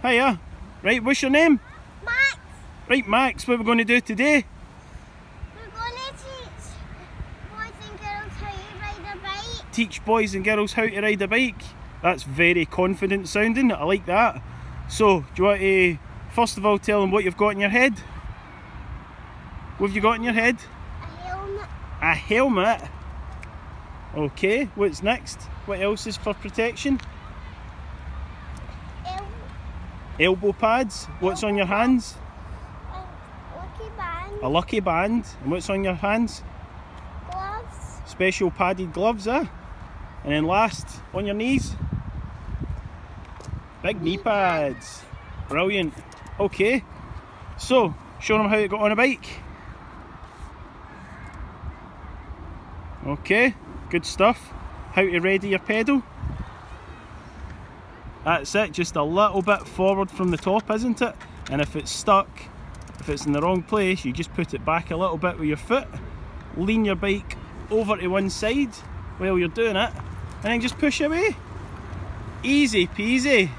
Hiya. Right, what's your name? Max. Right, Max, what are we going to do today? We're going to teach boys and girls how to ride a bike. Teach boys and girls how to ride a bike. That's very confident sounding, I like that. So, do you want to first of all tell them what you've got in your head? What have you got in your head? A helmet. A helmet? Okay, what's next? What else is for protection? Elbow pads. What's on your hands? Lucky band. A lucky band. And what's on your hands? Gloves. Special padded gloves, And then last, on your knees? Big knee pads. Brilliant. Okay, so show them how to get on a bike. Okay, good stuff. How to ready your pedal. That's it, just a little bit forward from the top, isn't it? And if it's stuck, if it's in the wrong place, you just put it back a little bit with your foot, lean your bike over to one side while you're doing it, and then just push away. Easy peasy.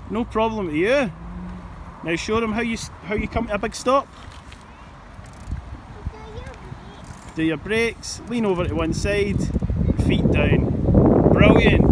No problem to you. Now show them how you come to a big stop. Do your brakes, lean over to one side, feet down. Brilliant.